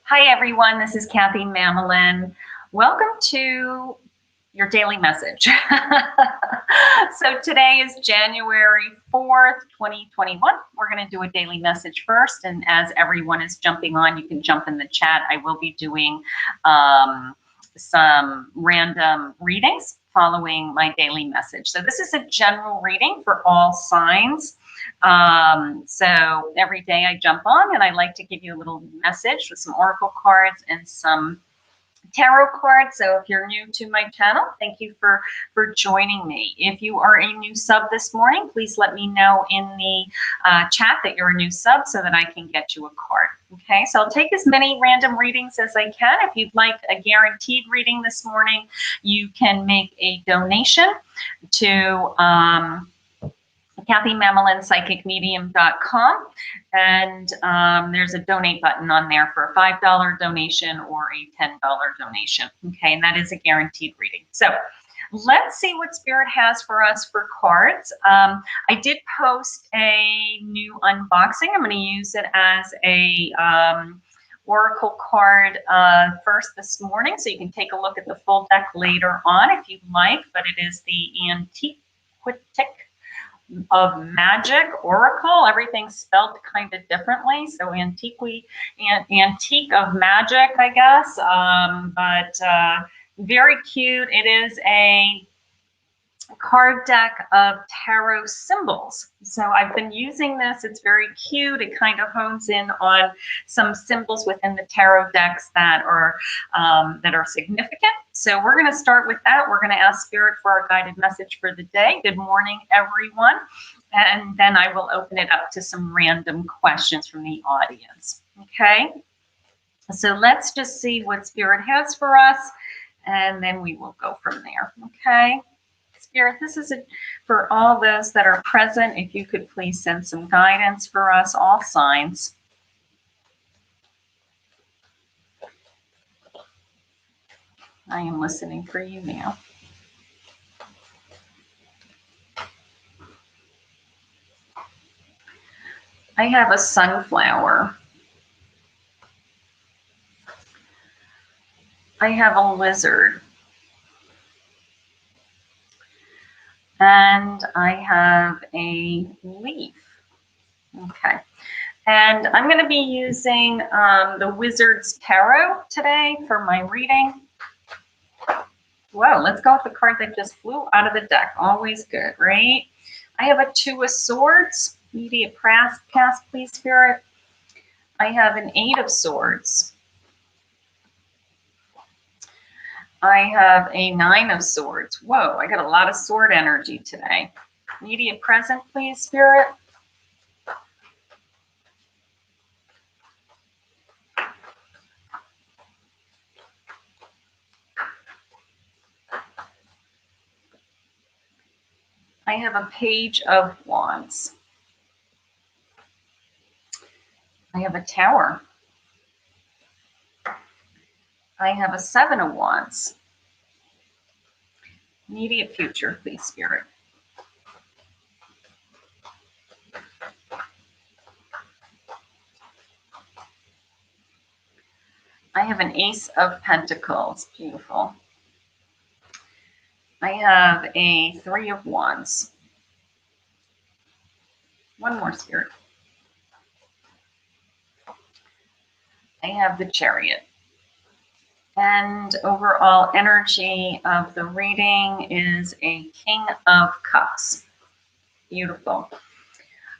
Hi everyone, this is Kathy Mamolen. Welcome to your daily message. So today is January 4th, 2021. We're going to do a daily message first, and as everyone is jumping on, you can jump in the chat. I will be doing some random readings following my daily message. So this is a general reading for all signs. So every day I jump on and I like to give you a little message with some oracle cards and some tarot cards. So if you're new to my channel, thank you for joining me. If you are a new sub this morning, please let me know in the chat that you're a new sub so that I can get you a card. Okay, so I'll take as many random readings as I can. If you'd like a guaranteed reading this morning, you can make a donation to KathyMamolenPsychicMedium.com, and there's a donate button on there for a $5 donation or a $10 donation. Okay, and that is a guaranteed reading. So let's see what Spirit has for us for cards. I did post a new unboxing. I'm going to use it as a oracle card first this morning, so you can take a look at the full deck later on if you'd like, but it is the Antiquitic of Magic Oracle. Everything's spelled kind of differently, so antique of magic, I guess, but very cute. It is a card deck of tarot symbols. So I've been using this. It's very cute. It kind of hones in on some symbols within the tarot decks that are significant. So we're going to start with that. We're going to ask Spirit for our guided message for the day. Good morning, everyone. And then I will open it up to some random questions from the audience. Okay. So let's just see what Spirit has for us, and then we will go from there. Okay. Spirit, this is for all those that are present. If you could please send some guidance for us, all signs. I am listening for you now. I have a sunflower. I have a lizard. And I have a leaf. Okay. And I'm going to be using the Wizard's Tarot today for my reading. Whoa, let's go with the card that just flew out of the deck. Always good, right? I have a Two of Swords. Immediate pass, please, Spirit. I have an Eight of Swords. I have a Nine of Swords. Whoa, I got a lot of sword energy today. Immediate present, please, Spirit. I have a Page of Wands. I have a Tower. I have a Seven of Wands. Immediate future, please, Spirit. I have an Ace of Pentacles. Beautiful. I have a Three of Wands. One more, Spirit. I have the Chariot. And overall energy of the reading is a King of Cups. Beautiful.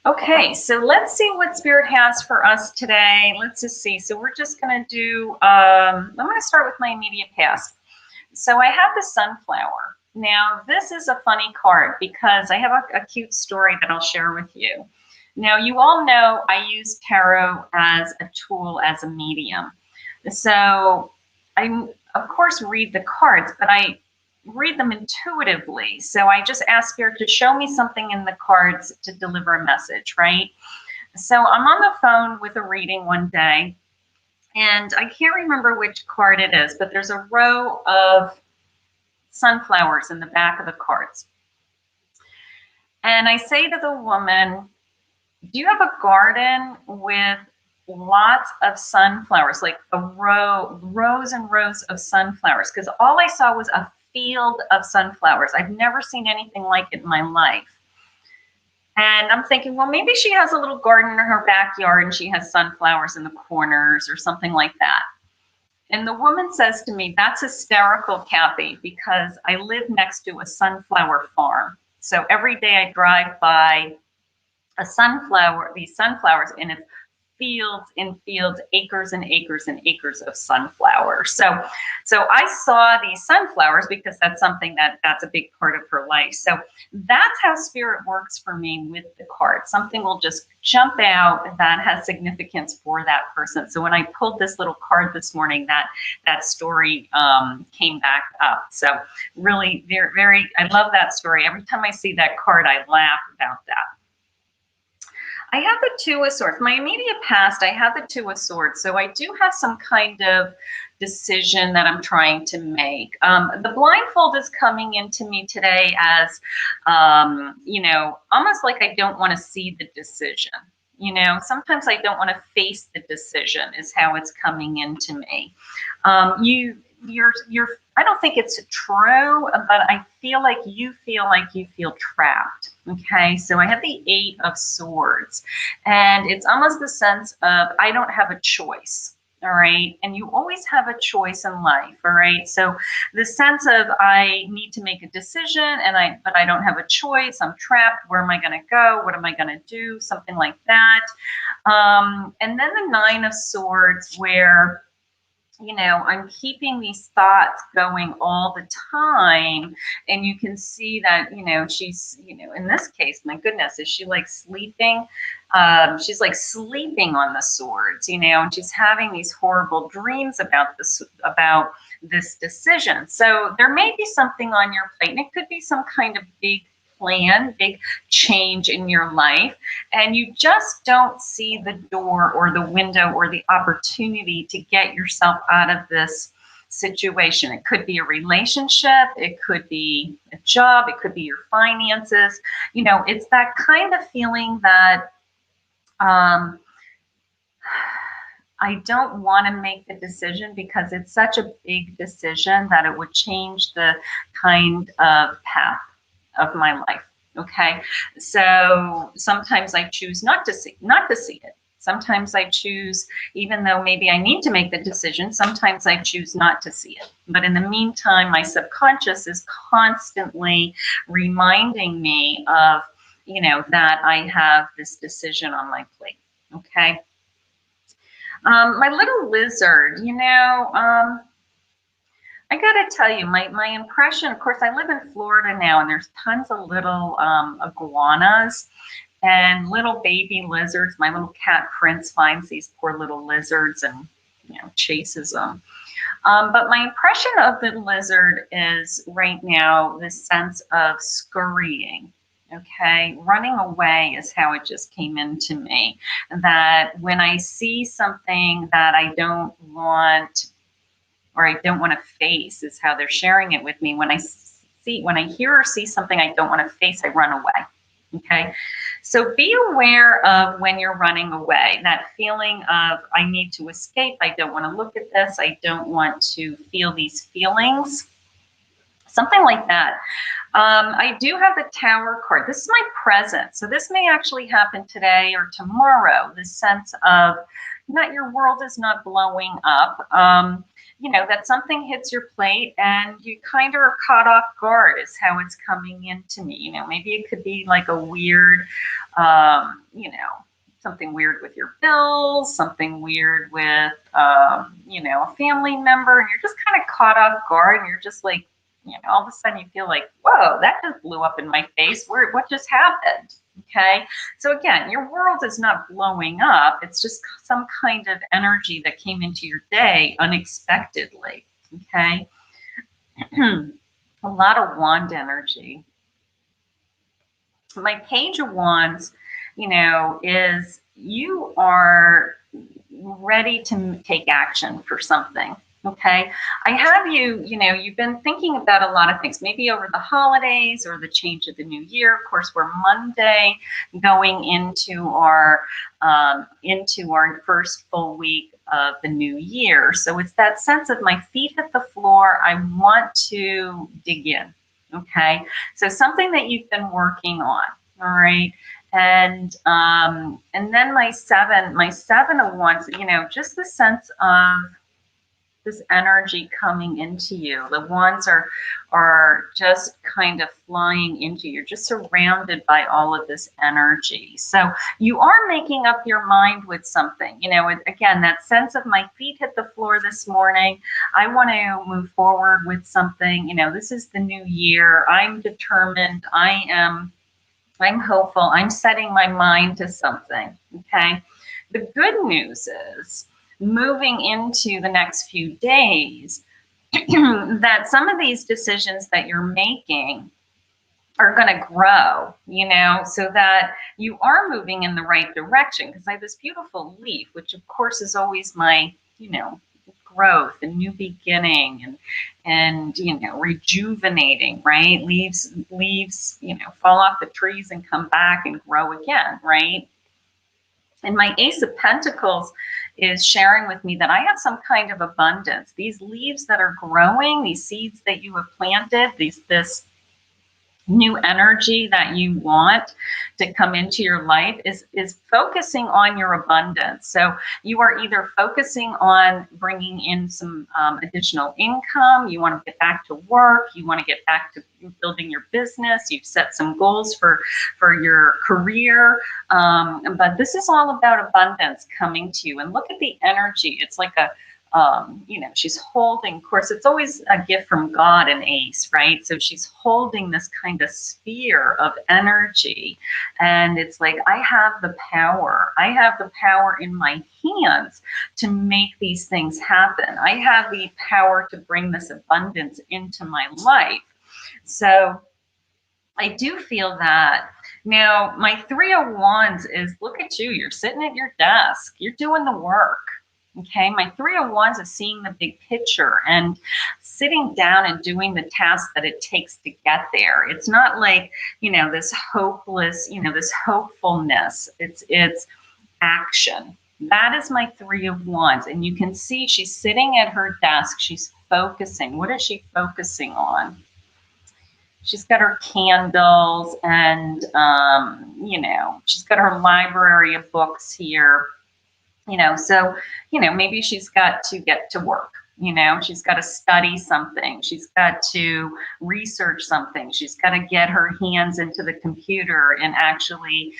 Okay, so let's see what Spirit has for us today. Let's just see. So we're just going to do, I'm going to start with my immediate past. So I have the sunflower. Now, this is a funny card because I have a cute story that I'll share with you. Now, you all know I use tarot as a tool, as a medium. So I, of course, read the cards, but I read them intuitively. So I just ask Spirit to show me something in the cards to deliver a message, right? So I'm on the phone with a reading one day, and I can't remember which card it is, but there's a row of sunflowers in the back of the cards. And I say to the woman, do you have a garden with lots of sunflowers, like rows and rows of sunflowers, because all I saw was a field of sunflowers. I've never seen anything like it in my life. And I'm thinking, well, maybe she has a little garden in her backyard and she has sunflowers in the corners or something like that. And the woman says to me, that's hysterical, Kathy, because I live next to a sunflower farm. So every day I drive by these sunflowers, and it's fields and fields, acres and acres and acres of sunflowers. So I saw these sunflowers because that's something that's a big part of her life. So that's how spirit works for me with the card. Something will just jump out that has significance for that person. So when I pulled this little card this morning, that story came back up. So really, I love that story. Every time I see that card, I laugh about that. I have the Two of Swords. My immediate past, I have the Two of Swords. So I do have some kind of decision that I'm trying to make. The blindfold is coming into me today as, almost like I don't want to see the decision. Sometimes I don't want to face the decision is how it's coming into me. I don't think it's true, but I feel like you feel trapped. Okay, so I have the Eight of Swords, and it's almost the sense of I don't have a choice. All right, and you always have a choice in life. All right, so the sense of I need to make a decision, but I don't have a choice. I'm trapped. Where am I going to go? What am I going to do? Something like that. And then the Nine of Swords, where I'm keeping these thoughts going all the time. And you can see that, she's, in this case, my goodness, is she like sleeping? She's like sleeping on the swords, and she's having these horrible dreams about this decision. So there may be something on your plate, and it could be some kind of big change in your life, and you just don't see the door or the window or the opportunity to get yourself out of this situation. It could be a relationship, it could be a job, it could be your finances. It's that kind of feeling that I don't want to make the decision because it's such a big decision that it would change the kind of path of my life. Okay, so sometimes I choose not to see it. Sometimes I choose, even though maybe I need to make the decision, sometimes I choose not to see it. But in the meantime, my subconscious is constantly reminding me of, that I have this decision on my plate. Okay. My little lizard, I gotta tell you, my impression, of course, I live in Florida now, and there's tons of little iguanas and little baby lizards. My little cat Prince finds these poor little lizards and, chases them. But my impression of the lizard is right now this sense of scurrying. Okay, running away is how it just came into me. That when I see something that I don't want or I don't want to face is how they're sharing it with me. When I hear or see something I don't want to face, I run away. Okay. So be aware of when you're running away, that feeling of I need to escape. I don't want to look at this. I don't want to feel these feelings. Something like that. I do have the Tower card. This is my present. So this may actually happen today or tomorrow. This sense of your world is not blowing up. That something hits your plate and you kind of are caught off guard is how it's coming into me. Maybe it could be like a weird, something weird with your bills, something weird with, a family member, and you're just kind of caught off guard and you're just like, all of a sudden you feel like, whoa, that just blew up in my face. What just happened? Okay. So again, your world is not blowing up. It's just some kind of energy that came into your day unexpectedly. Okay. A lot of wand energy. My Page of Wands, is you are ready to take action for something. Okay, I have you, you've been thinking about a lot of things, maybe over the holidays or the change of the new year. Of course, we're Monday going into our first full week of the new year. So it's that sense of my feet hit the floor. I want to dig in. Okay, so something that you've been working on. All right. And then my seven of wands, just the sense of this energy coming into you. The wands are just kind of flying into you. You're just surrounded by all of this energy. So you are making up your mind with something. Again, that sense of my feet hit the floor this morning. I want to move forward with something. This is the new year. I'm determined. I'm hopeful. I'm setting my mind to something. Okay. The good news is, moving into the next few days, that some of these decisions that you're making are going to grow, so that you are moving in the right direction. Because I have this beautiful leaf, which of course is always my, growth and new beginning and rejuvenating, right? Leaves, fall off the trees and come back and grow again, right? And my Ace of Pentacles is sharing with me that I have some kind of abundance. These leaves that are growing, these seeds that you have planted, this new energy that you want to come into your life is focusing on your abundance. So you are either focusing on bringing in some additional income, you want to get back to work, you want to get back to building your business, you've set some goals for your career, but this is all about abundance coming to you. And look at the energy. It's like she's holding, of course, it's always a gift from God, an ace, right? So she's holding this kind of sphere of energy. And it's like, I have the power. I have the power in my hands to make these things happen. I have the power to bring this abundance into my life. So I do feel that. Now, my Three of Wands is, look at you. You're sitting at your desk. You're doing the work. Okay, my Three of Wands is seeing the big picture and sitting down and doing the task that it takes to get there. It's not like, this hopeless, this hopefulness. It's action. That is my Three of Wands. And you can see she's sitting at her desk. She's focusing. What is she focusing on? She's got her candles and, she's got her library of books here. So, maybe she's got to get to work, she's got to study something. She's got to research something. She's got to get her hands into the computer and actually,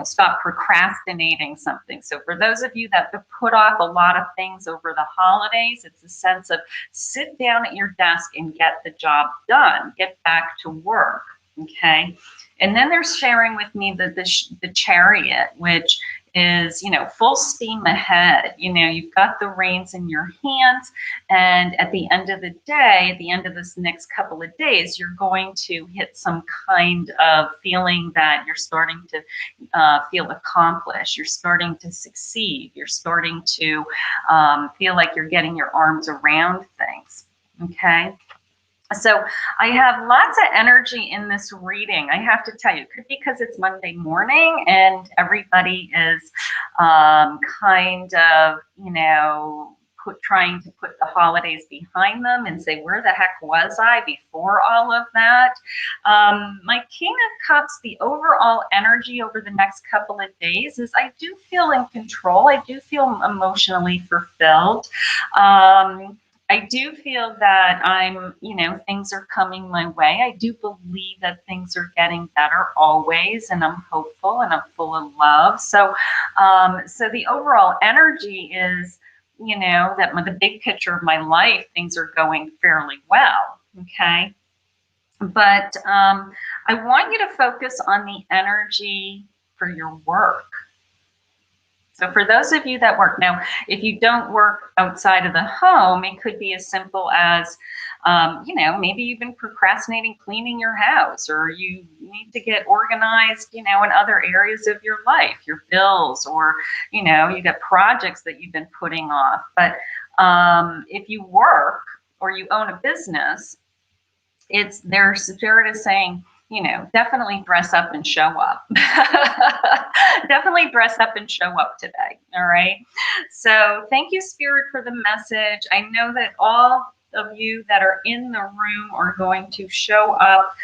stop procrastinating something. So for those of you that have put off a lot of things over the holidays, it's a sense of sit down at your desk and get the job done, get back to work. Okay. And then they're sharing with me the Chariot, which is, full steam ahead. You've got the reins in your hands. And at the end of the day, at the end of this next couple of days, you're going to hit some kind of feeling that you're starting to feel accomplished. You're starting to succeed. You're starting to feel like you're getting your arms around things. Okay. So I have lots of energy in this reading. I have to tell you, it could be because it's Monday morning and everybody is kind of, trying to put the holidays behind them and say, where the heck was I before all of that? My King of Cups, the overall energy over the next couple of days is I do feel in control. I do feel emotionally fulfilled. I do feel that I'm, things are coming my way. I do believe that things are getting better always, and I'm hopeful and I'm full of love. So, so the overall energy is, that the big picture of my life, things are going fairly well. Okay. But I want you to focus on the energy for your work. So for those of you that work, now, if you don't work outside of the home, it could be as simple as, maybe you've been procrastinating cleaning your house, or you need to get organized, in other areas of your life, your bills, or, you got projects that you've been putting off. But If you work or you own a business, their spirit is saying, you know, definitely dress up and show up. Definitely dress up and show up today. All right. So thank you, Spirit, for the message. I know that all of you that are in the room are going to show up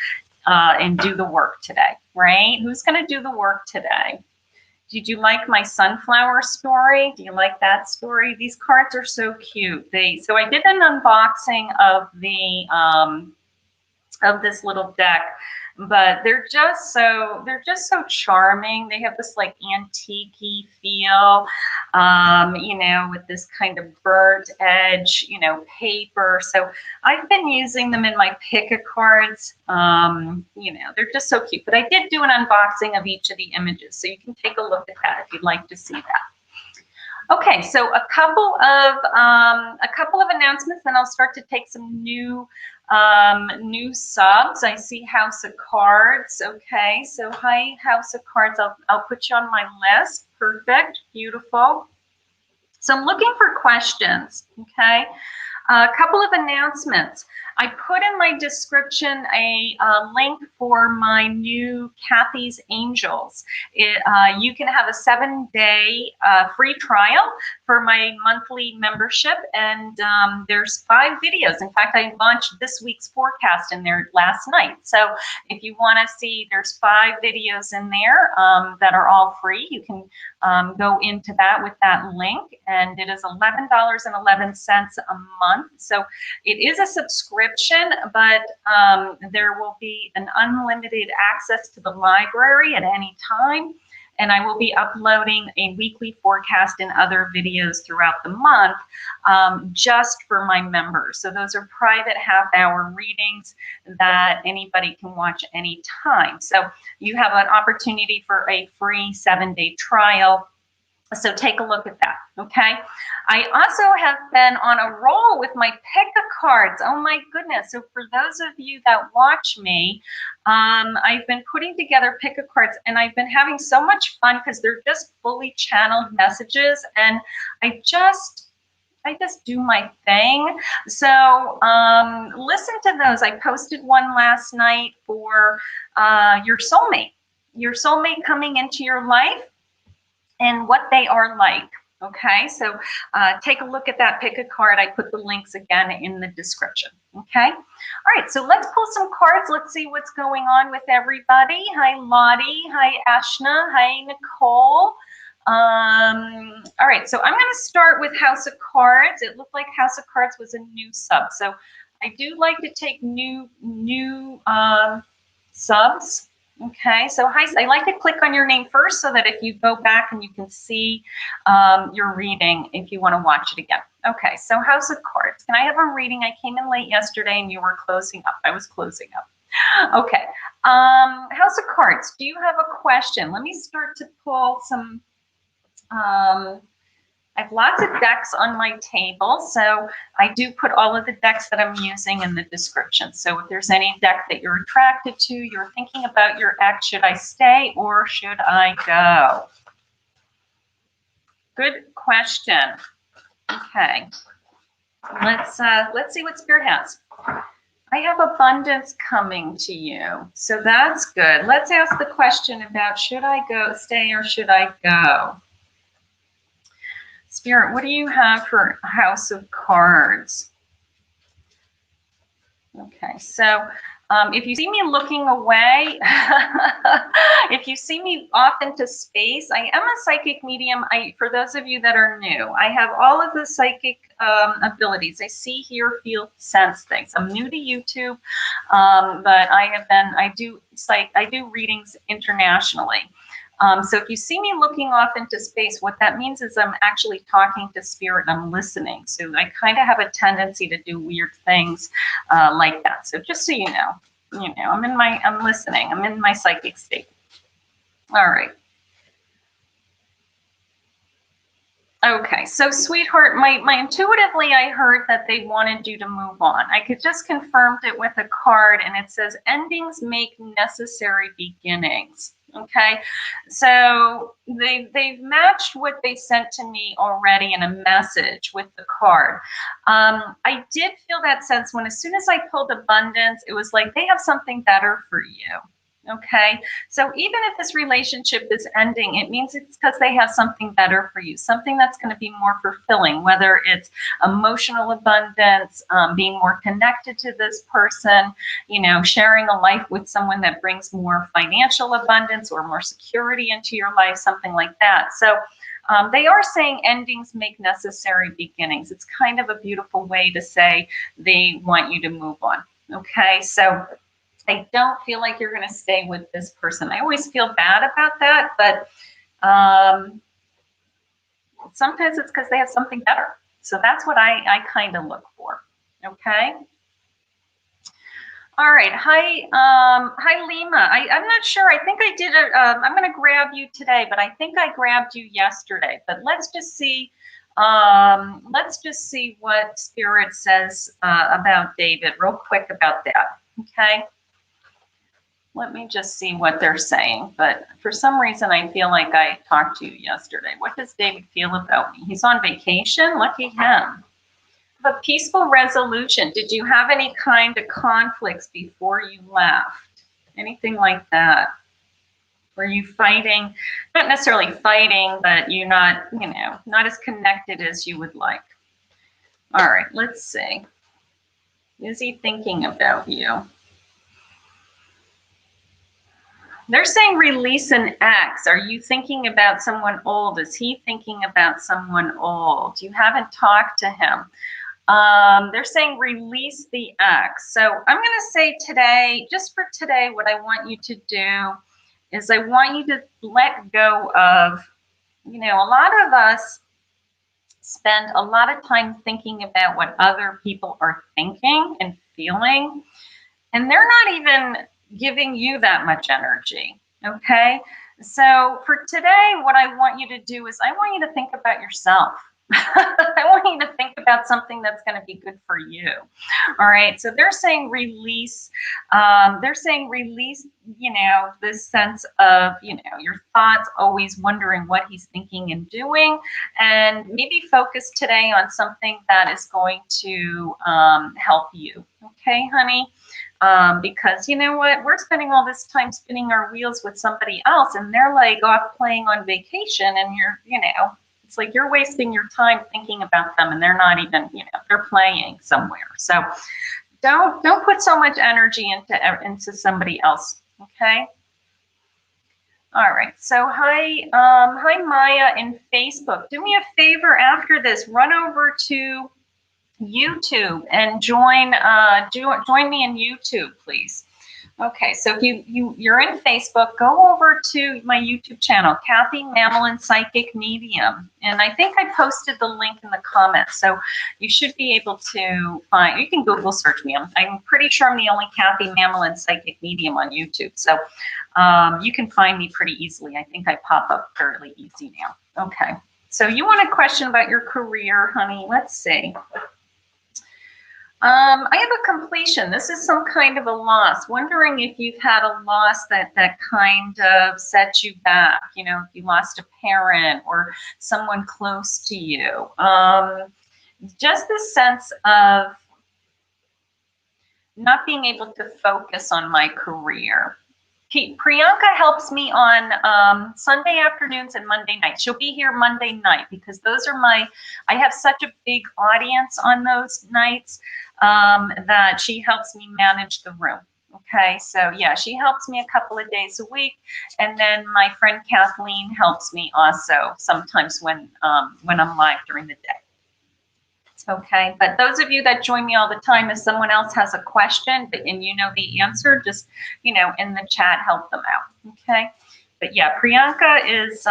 and do the work today, right? Who's going to do the work today? Did you like my sunflower story? Do you like that story? These cards are so cute. So I did an unboxing of this little deck, but they're just so charming. They have this like antique-y feel, you know, with this kind of burnt edge, you know, paper. So I've been using them in my pick-a-cards. You know, they're just so cute. But I did do an unboxing of each of the images, so you can take a look at that if you'd like to see that. Okay, so a couple of announcements, then I'll start to take some new subs. I see House of Cards. Okay, so hi, House of Cards. I'll put you on my list. Perfect, beautiful. So I'm looking for questions. Okay, a couple of announcements. I put in my description a link for my new Kathy's Angels. You can have a 7-day free trial for my monthly membership, and there's 5 videos. In fact, I launched this week's forecast in there last night. So if you want to see, there's 5 videos in there that are all free. You can go into that with that link, and it is $11.11 a month. So it is a subscription, but there will be an unlimited access to the library at any time. And I will be uploading a weekly forecast and other videos throughout the month just for my members. So those are private half-hour readings that anybody can watch anytime. So you have an opportunity for a free 7-day trial. So take a look at that, okay? I also have been on a roll with my pick-a-cards. Oh my goodness. So for those of you that watch me, I've been putting together pick-a-cards, and I've been having so much fun because they're just fully channeled messages, and I just do my thing. So listen to those. I posted one last night for your soulmate coming into your life and what they are like. Okay, so take a look at that pick-a-card. I put the links again in the description. Okay, all right, so let's pull some cards. Let's see what's going on with everybody. Hi, Lottie. Hi, Ashna. Hi, Nicole. All right, so I'm going to start with House of Cards. It looked like House of Cards was a new sub, so I do like to take new subs. Okay, so hi, I like to click on your name first so that if you go back and you can see your reading if you want to watch it again. Okay, so House of Cards. Can I have a reading? I came in late yesterday and you were closing up. I was closing up. Okay, House of Cards, do you have a question? Let me start to pull some, I have lots of decks on my table, so I do put all of the decks that I'm using in the description. So if there's any deck that you're attracted to, you're thinking about your ex, should I stay or should I go? Good question. Okay, let's see what Spirit has. I have abundance coming to you, so that's good. Let's ask the question about should I go, stay, or should I go? Spirit, what do you have for House of Cards? Okay, so if you see me looking away, if you see me off into space, I am a psychic medium. For those of you that are new, I have all of the psychic abilities. I see, hear, feel, sense things. I'm new to YouTube, but I do readings internationally. So if you see me looking off into space, what that means is I'm actually talking to Spirit and I'm listening. So I kind of have a tendency to do weird things like that. So just so you know, I'm listening. I'm in my psychic state. All right. Okay, so sweetheart, my intuitively, I heard that they wanted you to move on. I could just confirmed it with a card, and it says endings make necessary beginnings. Okay, so they've matched what they sent to me already in a message with the card. I did feel that sense when, as soon as I pulled abundance, it was like they have something better for you. Okay, so even if this relationship is ending, it means it's because they have something better for you, something that's going to be more fulfilling, whether it's emotional abundance, being more connected to this person, you know, sharing a life with someone that brings more financial abundance or more security into your life, something like that. So they are saying endings make necessary beginnings. It's kind of a beautiful way to say they want you to move on. Okay, so I don't feel like you're going to stay with this person. I always feel bad about that, but sometimes it's because they have something better. So that's what I kind of look for. Okay. All right. Hi, Lima. I'm not sure. I think I did it. I'm going to grab you today, but I think I grabbed you yesterday. But let's just see. Let's just see what Spirit says about David, real quick about that. Okay. Let me just see what they're saying. But for some reason, I feel like I talked to you yesterday. What does David feel about me? He's on vacation. Lucky him. A peaceful resolution. Did you have any kind of conflicts before you left? Anything like that? Were you fighting? Not necessarily fighting, but you're not, you know, not as connected as you would like. All right, let's see. Is he thinking about you? They're saying release an ex. Are you thinking about someone old? Is he thinking about someone old? You haven't talked to him. They're saying release the ex. So I'm going to say today, just for today, what I want you to do is I want you to let go of, you know, a lot of us spend a lot of time thinking about what other people are thinking and feeling, and they're not even giving you that much energy. Okay. So for today, what I want you to do is I want you to think about yourself. I want you to think about something that's going to be good for you. All right. So they're saying release. You know, this sense of, you know, your thoughts, always wondering what he's thinking and doing, and maybe focus today on something that is going to help you. Okay, honey? Because you know what, we're spending all this time spinning our wheels with somebody else, and they're like off playing on vacation, and you're, you know, it's like you're wasting your time thinking about them, and they're not even, you know, they're playing somewhere. So don't put so much energy into somebody else. Okay. All right. So hi Maya in Facebook. Do me a favor after this. Run over to YouTube and join me in YouTube, please. Okay, so if you're in Facebook, go over to my YouTube channel, Kathy Mamolen Psychic Medium, and I think I posted the link in the comments, so you should be able to find. You can Google search me. I'm pretty sure I'm the only Kathy Mamolen Psychic Medium on YouTube, so you can find me pretty easily. I think I pop up fairly easy now. Okay, so you want a question about your career, honey? Let's see. I have a completion. This is some kind of a loss. Wondering if you've had a loss that kind of set you back. You know, if you lost a parent or someone close to you. Just the sense of not being able to focus on my career. Priyanka helps me on Sunday afternoons and Monday nights. She'll be here Monday night because those are I have such a big audience on those nights that she helps me manage the room. Okay, so yeah, she helps me a couple of days a week, and then my friend Kathleen helps me also sometimes when I'm live during the day. Okay, but those of you that join me all the time, if someone else has a question and you know the answer, just, you know, in the chat, help them out. Okay, but yeah, Priyanka is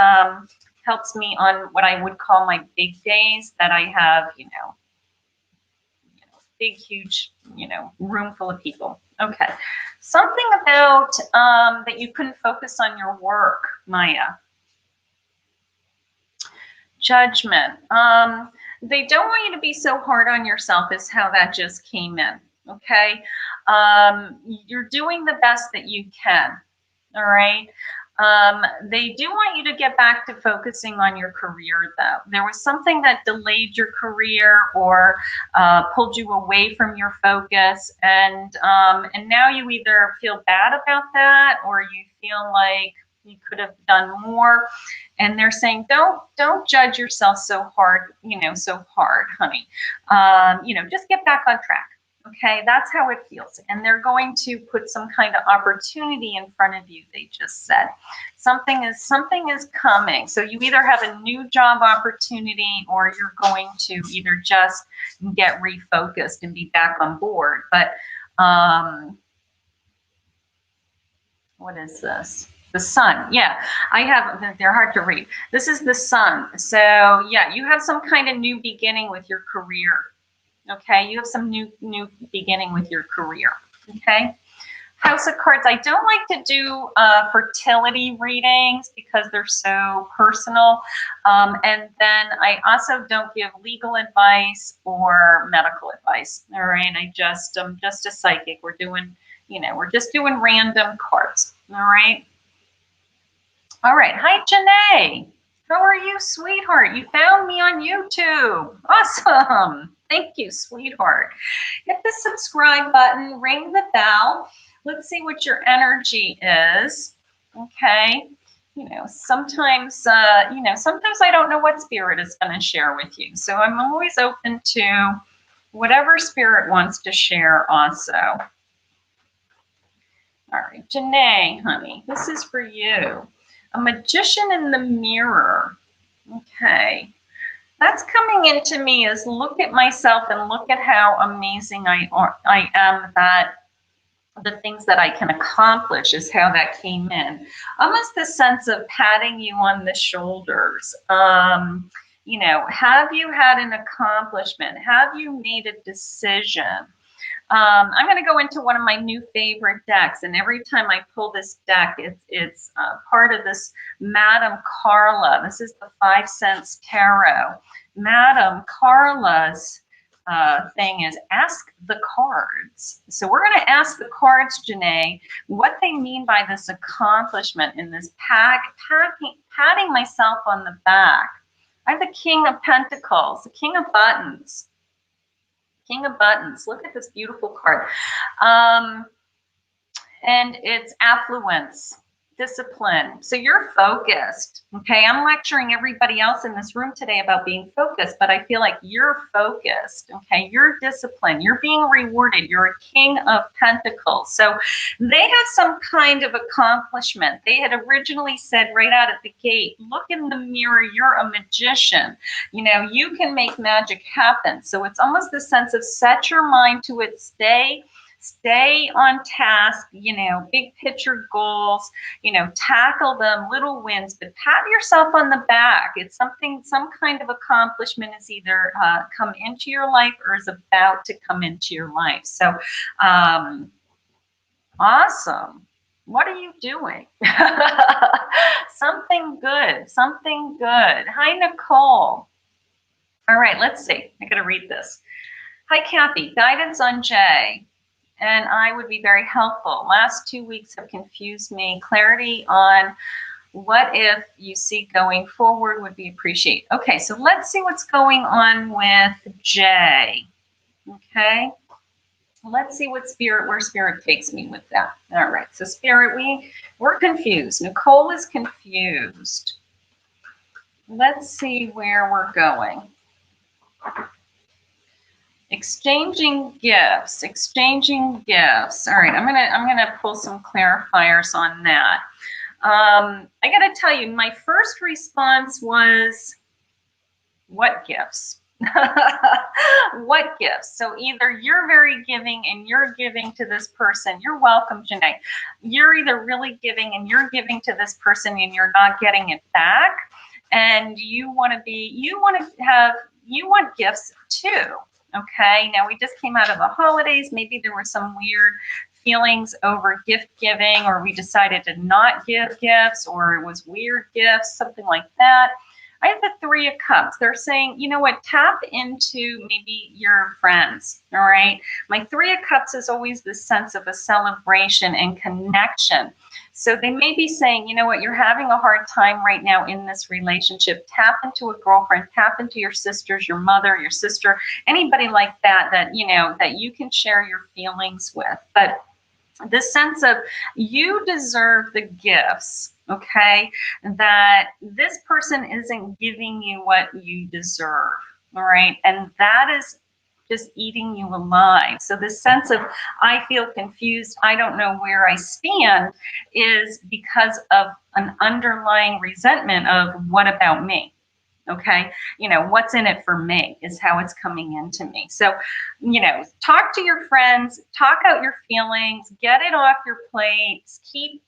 helps me on what I would call my big days that I have, you know, big, huge, you know, room full of people. Okay, something about that you couldn't focus on your work, Maya. Judgment. They don't want you to be so hard on yourself is how that just came in. Okay. You're doing the best that you can. All right. They do want you to get back to focusing on your career, though. There was something that delayed your career or pulled you away from your focus, and now you either feel bad about that or you feel like you could have done more. And they're saying, don't judge yourself so hard, so hard, honey. Just get back on track. Okay, that's how it feels. And they're going to put some kind of opportunity in front of you, they just said. Something is coming. So you either have a new job opportunity or you're going to either just get refocused and be back on board. But what is this? The sun. Yeah, they're hard to read. This is the sun. So yeah, you have some kind of new beginning with your career. Okay, you have some new beginning with your career. Okay, House of Cards. I don't like to do fertility readings because they're so personal, and then I also don't give legal advice or medical advice. All right, I'm just a psychic. We're just doing random cards. All right. All right. Hi, Janae. How are you, sweetheart? You found me on YouTube. Awesome. Thank you, sweetheart. Hit the subscribe button, ring the bell. Let's see what your energy is. Okay. Sometimes I don't know what Spirit is going to share with you. So I'm always open to whatever Spirit wants to share also. All right, Janae, honey, this is for you. A Magician in the Mirror. Okay. That's coming into me as look at myself and look at how amazing I am, that the things that I can accomplish is how that came in. Almost the sense of patting you on the shoulders. Have you had an accomplishment? Have you made a decision? I'm going to go into one of my new favorite decks, and every time I pull this deck, it's part of this Madame Carla. This is the 5 Cents Tarot. Madame Carla's thing is ask the cards. So we're going to ask the cards, Janae, what they mean by this accomplishment in this patting myself on the back. I have the King of Pentacles, the King of Buttons. King of Buttons. Look at this beautiful card. And it's affluence, discipline. So you're focused. Okay. I'm lecturing everybody else in this room today about being focused, but I feel like you're focused. Okay. You're disciplined. You're being rewarded. You're a King of Pentacles. So they have some kind of accomplishment. They had originally said right out at the gate, look in the mirror. You're a magician. You can make magic happen. So it's almost the sense of set your mind to it, stay on task, big picture goals, tackle them, little wins, but pat yourself on the back. It's some kind of accomplishment is either come into your life or is about to come into your life. So, awesome. What are you doing? Something good. Hi, Nicole. All right, let's see. I got to read this. Hi, Kathy. Guidance on Jay. And I would be very helpful. Last 2 weeks have confused me. Clarity on what if you see going forward would be appreciated. Okay, so let's see what's going on with Jay. Okay, let's see where Spirit takes me with that. All right, so Spirit, we're confused. Nicole is confused. Let's see where we're going. Exchanging gifts. All right, I'm gonna pull some clarifiers on that. I gotta tell you, my first response was, what gifts? What gifts? So either you're very giving and you're giving to this person. You're welcome, Janae. You're either really giving and you're giving to this person and you're not getting it back, and you want gifts too. Okay, now we just came out of the holidays. Maybe there were some weird feelings over gift giving, or we decided to not give gifts, or it was weird gifts, something like that. I have the Three of Cups. They're saying, you know what, tap into maybe your friends, all right? My Three of Cups is always this sense of a celebration and connection. So they may be saying, you know what, you're having a hard time right now in this relationship. Tap into a girlfriend, tap into your sisters, your mother, your sister, anybody like that, that, you know, that you can share your feelings with. But this sense of you deserve the gifts, okay, that this person isn't giving you what you deserve, all right, and that is just eating you alive. So this sense of I feel confused, I don't know where I stand, is because of an underlying resentment of what about me. Okay, you know, what's in it for me is how it's coming into me. So, you know, talk to your friends, talk out your feelings, get it off your plates, keep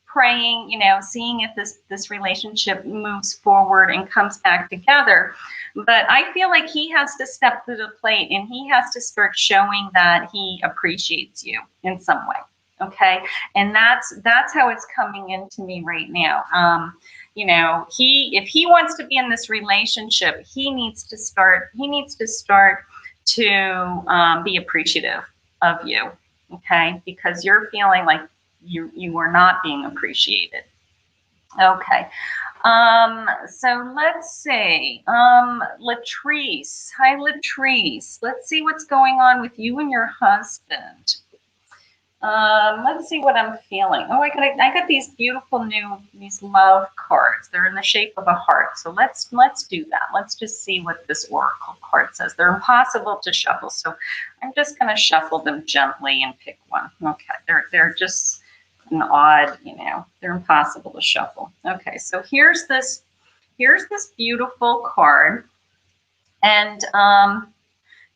praying, you know, seeing if this relationship moves forward and comes back together. But I feel like he has to step to the plate and he has to start showing that he appreciates you in some way. Okay, and that's how it's coming into me right now. You know, if he wants to be in this relationship, he needs to start to be appreciative of you, okay, because you're feeling like you are not being appreciated. Okay, so let's see, Latrice, hi Latrice, let's see what's going on with you and your husband. Let's see what I'm feeling. Oh, I got these beautiful these love cards. They're in the shape of a heart. So let's do that. Let's just see what this oracle card says. They're impossible to shuffle, so I'm just going to shuffle them gently and pick one. Okay, they're just an odd, you know, they're impossible to shuffle. Okay, so here's this beautiful card, and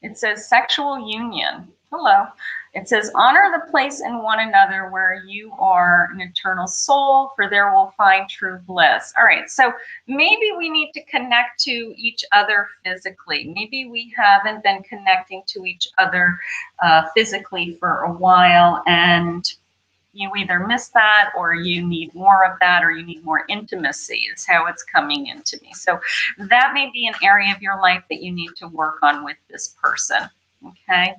it says sexual union. Hello. It says, honor the place in one another where you are an eternal soul, for there will find true bliss. All right, so maybe we need to connect to each other physically. Maybe we haven't been connecting to each other physically for a while, and you either miss that or you need more of that or you need more intimacy is how it's coming into me. So that may be an area of your life that you need to work on with this person, okay?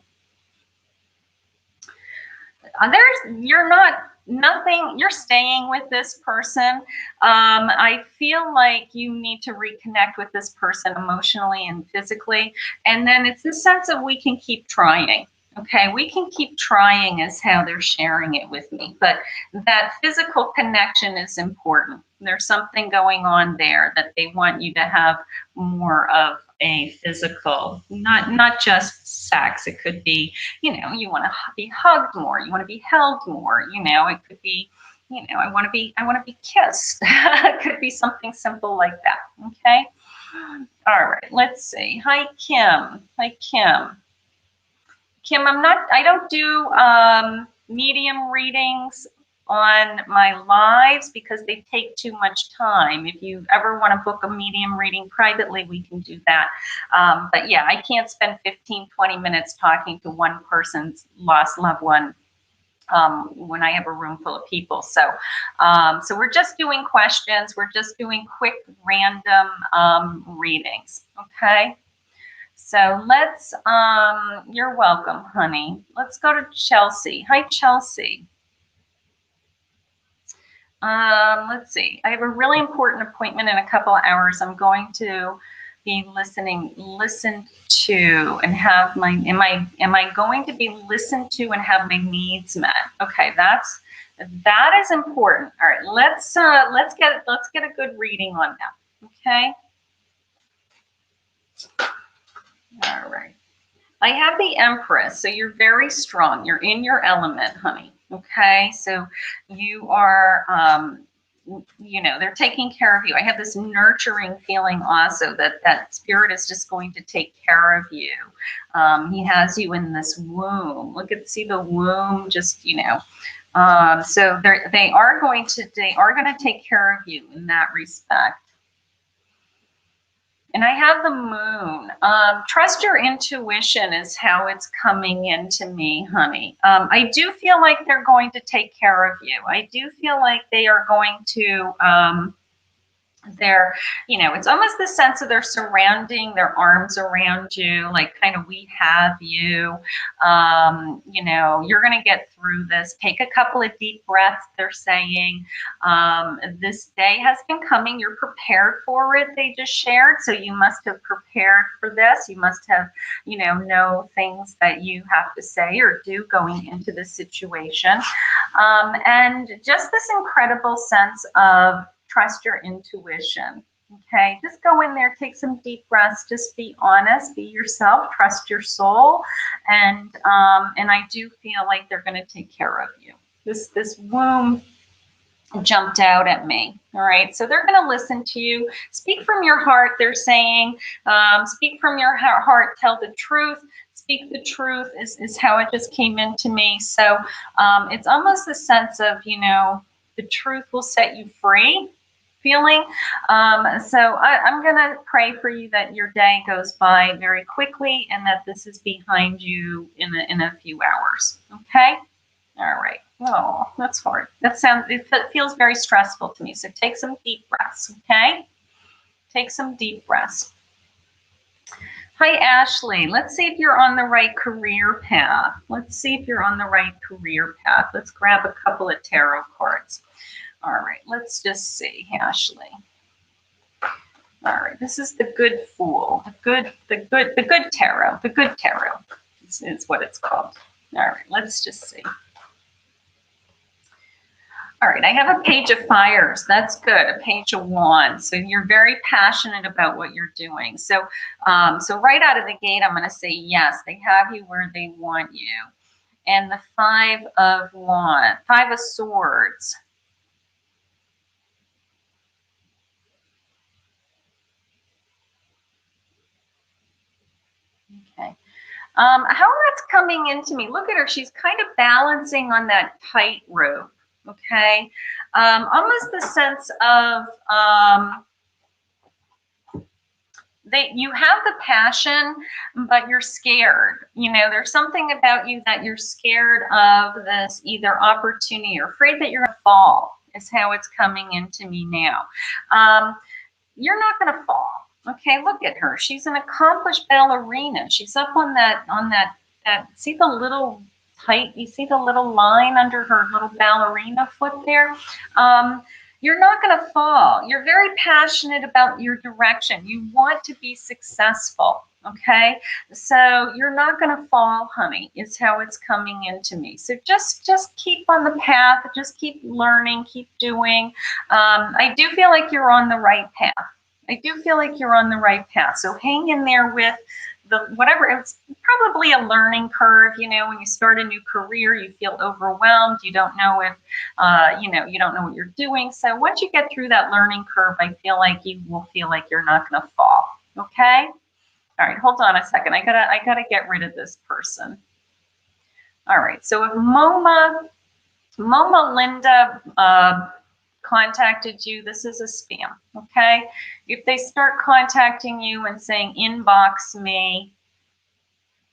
You're staying with this person. I feel like you need to reconnect with this person emotionally and physically. And then it's the sense of we can keep trying. Okay, we can keep trying is how they're sharing it with me. But that physical connection is important. There's something going on there that they want you to have more of a physical, not just sex. It could be, you know, you want to be hugged more, you want to be held more, you know, it could be, you know, I want to be kissed. It could be something simple like that. Okay. All right, let's see. Hi Kim. Kim, I don't do medium readings on my lives because they take too much time. If you ever want to book a medium reading privately, we can do that. But yeah, I can't spend 15, 20 minutes talking to one person's lost loved one when I have a room full of people. So, so we're just doing questions. We're just doing quick, random readings. Okay. So let's, you're welcome, honey. Let's go to Chelsea. Hi, Chelsea. Let's see. I have a really important appointment in a couple of hours. I'm going to be listened to and have my, am I going to be listened to and have my needs met? Okay, that is important. All right, let's get a good reading on that. Okay. All right. I have the Empress, so you're very strong. You're in your element, honey. Okay, so you are, you know, they're taking care of you. I have this nurturing feeling also that spirit is just going to take care of you. He has you in this womb. See the womb, just, you know. So they are going to take care of you in that respect. And I have the moon. Trust your intuition is how it's coming into me, honey. I do feel like they're going to take care of you. I do feel like they are going to they're, you know, it's almost the sense of they're surrounding their arms around you, like kind of, we have you. You know, you're going to get through this. Take a couple of deep breaths, they're saying. This day has been coming. You're prepared for it, they just shared. So you must have prepared for this. You must have, you know things that you have to say or do going into this situation. And just this incredible sense of trust your intuition. Okay, just go in there, take some deep breaths, just be honest, be yourself, trust your soul, and I do feel like they're going to take care of you. This womb jumped out at me. All right, so they're going to listen to you. Speak from your heart. They're saying, speak from your heart. Tell the truth. Speak the truth is how it just came into me. So it's almost a sense of, you know, the truth will set you free feeling. So I'm going to pray for you that your day goes by very quickly and that this is behind you in a few hours. Okay? All right. Oh, that's hard. It feels very stressful to me. So take some deep breaths, okay? Take some deep breaths. Hi, Ashley. Let's see if you're on the right career path. Let's see if you're on the right career path. Let's grab a couple of tarot cards. All right, let's just see, Ashley. All right, this is the Good Fool. The good tarot. The Good Tarot is what it's called. All right, let's just see. All right, I have a Page of Fires. That's good. A Page of Wands. So you're very passionate about what you're doing. So, so right out of the gate, I'm going to say yes. They have you where they want you. And the Five of Swords. Okay. How that's coming into me. Look at her. She's kind of balancing on that tightrope. Okay. Almost the sense of you have the passion, but you're scared. You know, there's something about you that you're scared of this either opportunity or afraid that you're going to fall is how it's coming into me now. You're not going to fall. Okay, look at her. She's an accomplished ballerina. She's up on that see the little tight, you see the little line under her little ballerina foot there? You're not going to fall. You're very passionate about your direction. You want to be successful. Okay, so you're not going to fall, honey, is how it's coming into me. So just keep on the path. Just keep learning, keep doing. I do feel like you're on the right path. I do feel like you're on the right path. So hang in there with whatever. It's probably a learning curve. You know, when you start a new career, you feel overwhelmed. You don't know if, you know, you don't know what you're doing. So once you get through that learning curve, I feel like you will feel like you're not going to fall. Okay. All right. Hold on a second. I gotta get rid of this person. All right. So if Moma Linda, contacted you, this is a spam. Okay. If they start contacting you and saying inbox me,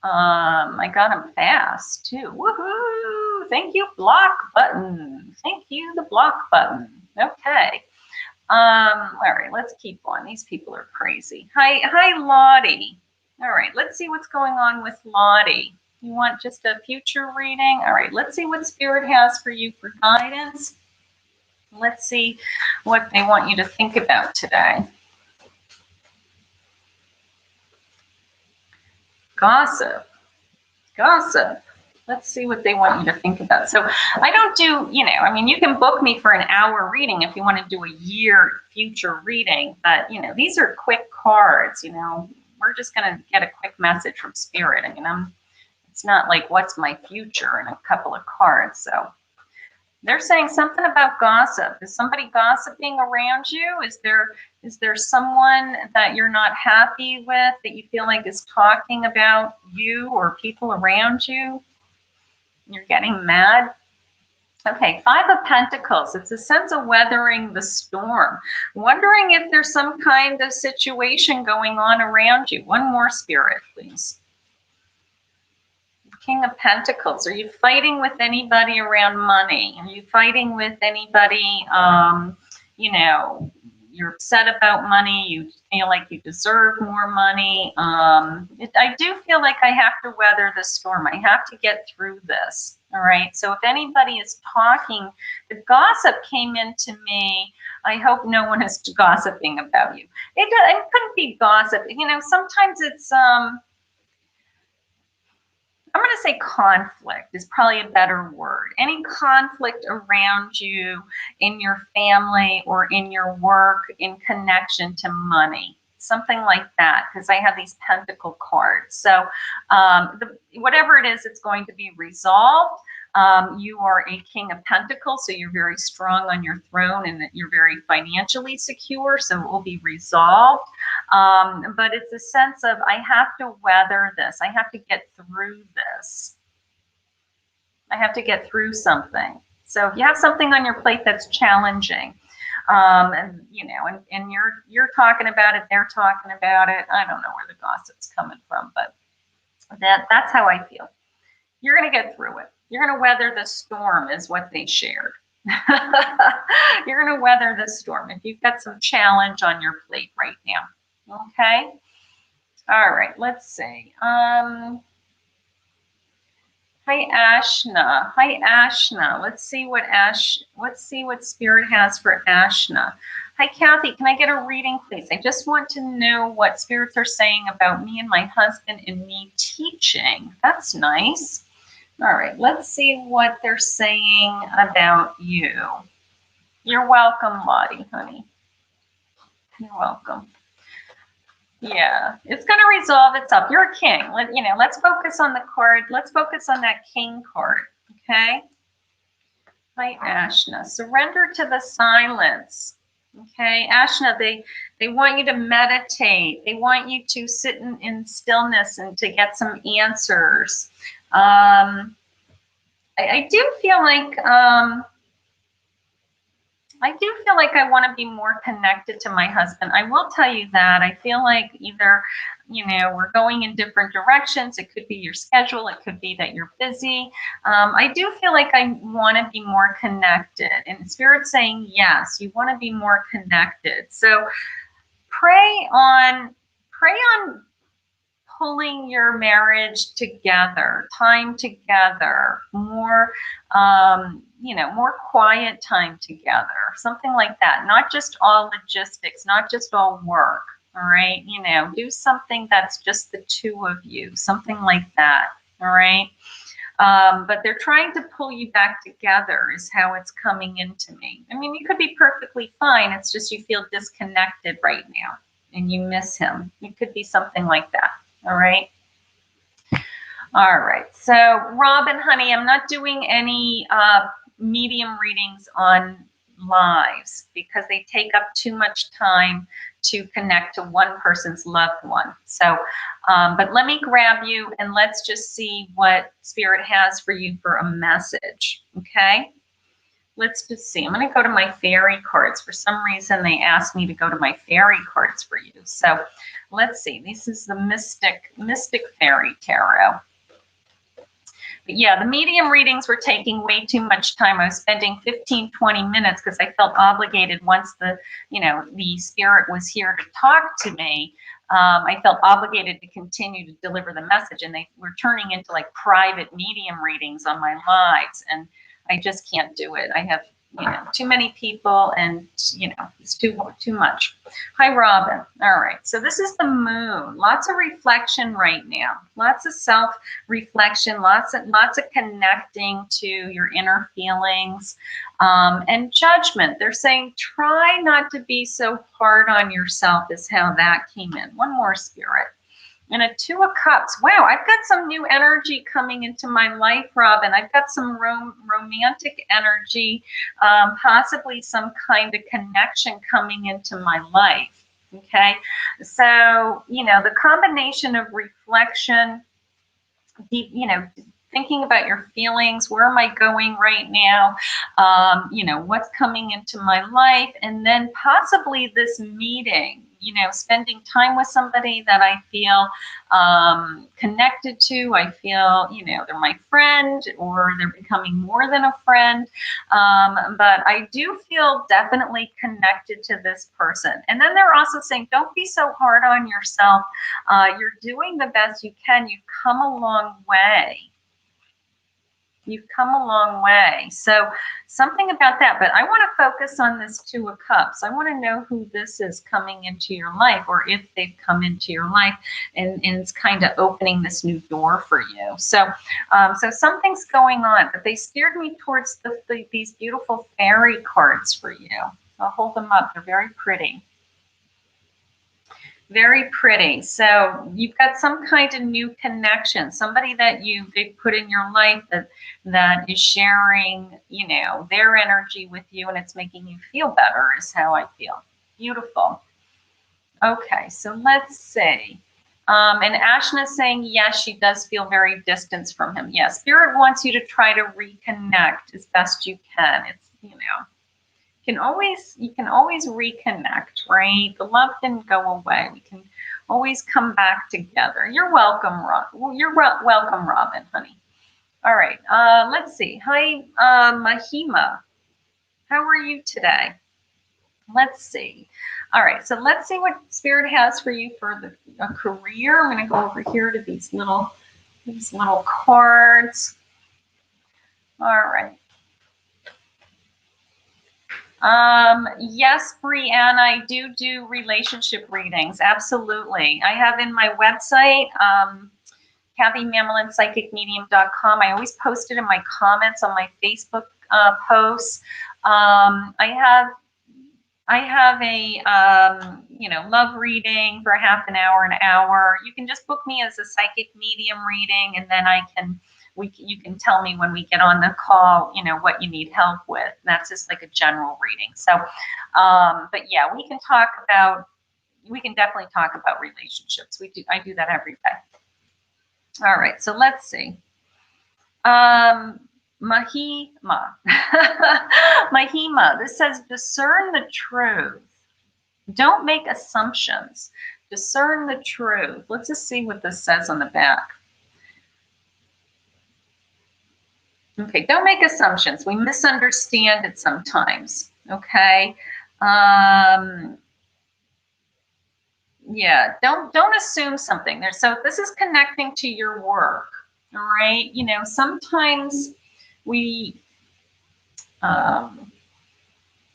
I got them fast too. Woohoo! Thank you, block button. Thank you, the block button. Okay. All right, let's keep on. These people are crazy. Hi, Lottie. All right, let's see what's going on with Lottie. You want just a future reading? All right, let's see what Spirit has for you for guidance. Let's see what they want you to think about today. Gossip. Let's see what they want you to think about. So I don't do, you know, I mean, you can book me for an hour reading if you want to do a year future reading, but, you know, these are quick cards, you know, we're just going to get a quick message from Spirit. I mean, it's not like what's my future in a couple of cards. So they're saying something about gossip. Is somebody gossiping around you? Is there someone that you're not happy with that you feel like is talking about you or people around you? You're getting mad. Okay, Five of Pentacles. It's a sense of weathering the storm. Wondering if there's some kind of situation going on around you. One more, Spirit, please. King of Pentacles. Are you fighting with anybody around money? Are you fighting with anybody, you know, you're upset about money. You feel like you deserve more money. I do feel like I have to weather the storm. I have to get through this. All right. So if anybody is talking, the gossip came into me. I hope no one is gossiping about you. It couldn't be gossip. You know, sometimes it's I'm going to say conflict is probably a better word. Any conflict around you in your family or in your work in connection to money, something like that, because I have these pentacle cards. So whatever it is, it's going to be resolved. You are a king of pentacles, so you're very strong on your throne and that you're very financially secure, so it will be resolved. But it's a sense of I have to weather this. I have to get through this. I have to get through something. So if you have something on your plate that's challenging, and you know, and you're talking about it, they're talking about it. I don't know where the gossip's coming from, but that's how I feel. You're going to get through it. You're going to weather the storm, is what they shared. You're going to weather the storm if you've got some challenge on your plate right now. Okay. All right. Let's see. Hi, Ashna. Hi, Ashna. Let's see what Spirit has for Ashna. Hi, Kathy. Can I get a reading, please? I just want to know what spirits are saying about me and my husband and me teaching. That's nice. All right. Let's see what they're saying about you. You're welcome, Lottie, honey. You're welcome. Yeah, it's going to resolve itself. You're a king. Let's focus on the card. Let's focus on that king card. Okay. Hi, Ashna. Surrender to the silence. Okay, Ashna, they want you to meditate. They want you to sit in stillness and to get some answers. I do feel like I want to be more connected to my husband. I will tell you that. I feel like either, we're going in different directions. It could be your schedule. It could be that you're busy. I do feel like I want to be more connected. And Spirit's saying, yes, you want to be more connected. So pray on pulling your marriage together, time together, more, more quiet time together, something like that. Not just all logistics, not just all work. All right. Do something that's just the two of you, something like that. All right. But they're trying to pull you back together is how it's coming into me. I mean, you could be perfectly fine. It's just you feel disconnected right now and you miss him. It could be something like that. All right. All right. So, Robin, honey, I'm not doing any medium readings on lives because they take up too much time to connect to one person's loved one. So, but let me grab you and let's just see what Spirit has for you for a message. Okay. Let's just see. I'm going to go to my fairy cards. For some reason, they asked me to go to my fairy cards for you. So let's see. This is the Mystic Fairy Tarot. But yeah, the medium readings were taking way too much time. I was spending 15, 20 minutes because I felt obligated once the Spirit was here to talk to me. I felt obligated to continue to deliver the message, and they were turning into like private medium readings on my lives. And I just can't do it. I have, too many people and, it's too much. Hi, Robin. All right. So this is the moon. Lots of reflection right now. Lots of self-reflection, lots of connecting to your inner feelings, and judgment. They're saying, try not to be so hard on yourself is how that came in. One more, Spirit. And a Two of Cups. Wow, I've got some new energy coming into my life, Robin. I've got some romantic energy, possibly some kind of connection coming into my life. Okay, so, the combination of reflection, thinking about your feelings, where am I going right now, what's coming into my life, and then possibly this meeting, you know, spending time with somebody that I feel connected to. I feel, you know, they're my friend or they're becoming more than a friend. But I do feel definitely connected to this person. And then they're also saying, don't be so hard on yourself. You're doing the best you can. You've come a long way. You've come a long way. So something about that. But I want to focus on this Two of Cups. I want to know who this is coming into your life, or if they've come into your life and it's kind of opening this new door for you. So so something's going on, but they steered me towards these beautiful fairy cards for you. I'll hold them up. They're very pretty. Very pretty. So you've got some kind of new connection, somebody that they've put in your life that is sharing, you know, their energy with you, and it's making you feel better is how I feel. Beautiful. Okay, so let's see. And Ashna is saying, yes, she does feel very distant from him. Yes, Spirit wants you to try to reconnect as best you can. It's, you know, you can always reconnect, right? The love didn't go away. We can always come back together. You're welcome, welcome, Robin, honey. All right, let's see. Hi, Mahima. How are you today? Let's see. All right, so let's see what Spirit has for you for the career. I'm going to go over here to these little cards. All right. Yes, Brianna, I do relationship readings. Absolutely. I have in my website, Kathy Mamolen, psychicmedium.com. I always post it in my comments on my Facebook posts. I have a, you know, love reading for half an hour. You can just book me as a psychic medium reading, and then you can tell me when we get on the call, you know, what you need help with. That's just like a general reading. So, but yeah, we can definitely talk about relationships. I do that every day. All right, so let's see. Mahima. Mahima, this says, discern the truth. Don't make assumptions. Discern the truth. Let's just see what this says on the back. Okay, don't make assumptions. We misunderstand it sometimes. Okay. Yeah, don't assume something. So this is connecting to your work. All right. You know, sometimes we I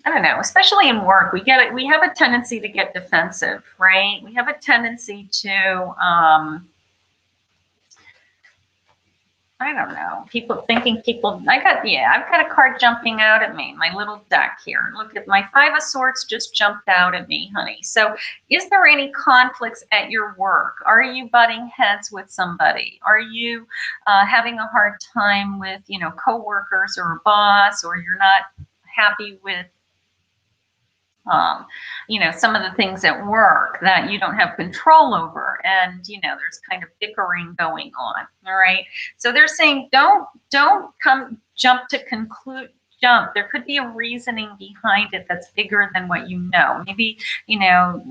don't know, especially in work, we have a tendency to get defensive, right? We have a tendency to I don't know. I've got a card jumping out at me, my little deck here. Look at my Five of Swords just jumped out at me, honey. So is there any conflicts at your work? Are you butting heads with somebody? Are you having a hard time with, you know, coworkers or a boss, or you're not happy with you know, some of the things at work that you don't have control over, and, you know, there's kind of bickering going on. All right. So they're saying, don't jump to conclude. There could be a reasoning behind it that's bigger than what you know. Maybe, you know,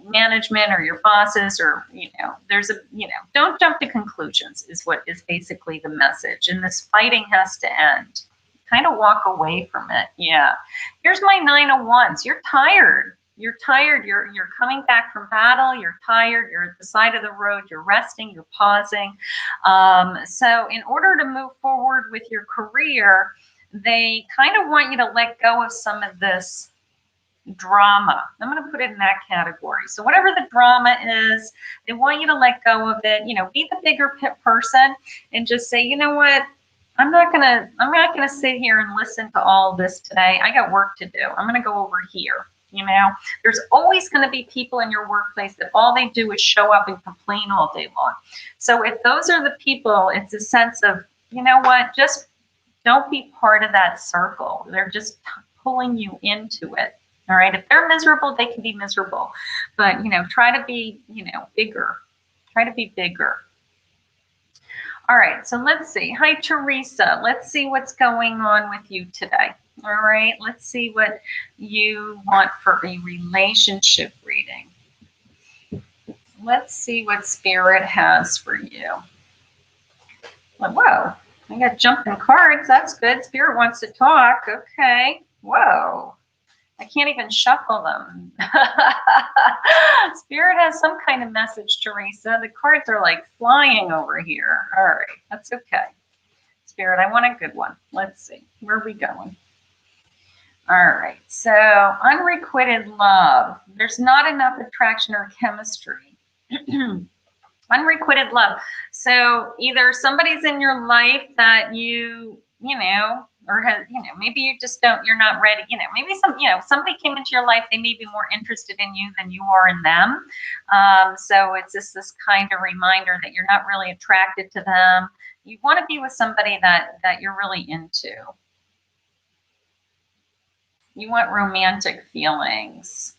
management or your bosses, or, you know, don't jump to conclusions is what is basically the message. And this fighting has to end. Kind of walk away from it. Yeah. Here's my Nine of Wands. You're tired. You're tired. You're coming back from battle. You're tired. You're at the side of the road. You're resting. You're pausing. So in order to move forward with your career, they kind of want you to let go of some of this drama. I'm going to put it in that category. So whatever the drama is, they want you to let go of it. You know, be the bigger person and just say, you know what? I'm not gonna sit here and listen to all this today. I got work to do. I'm gonna go over here. You know, there's always going to be people in your workplace that all they do is show up and complain all day long. So if those are the people, it's a sense of, you know what, just don't be part of that circle. They're just pulling you into it. All right. If they're miserable, they can be miserable, but, you know, try to be, you know, bigger. Try to be bigger. All right, so let's see. Hi, Teresa. Let's see what's going on with you today. All right, let's see what you want for a relationship reading. let's see what Spirit has for you. Whoa, I got jumping cards. That's good. Spirit wants to talk. Okay. Whoa. I can't even shuffle them. Spirit has some kind of message, Teresa. The cards are like flying over here. All right. That's okay. Spirit, I want a good one. Let's see. Where are we going? All right. So, unrequited love. There's not enough attraction or chemistry. Unrequited love. So either somebody's in your life that you know, or has, maybe you just don't, you're not ready, maybe somebody came into your life, they may be more interested in you than you are in them. So it's just this kind of reminder that you're not really attracted to them. You want to be with somebody that you're really into. You want romantic feelings.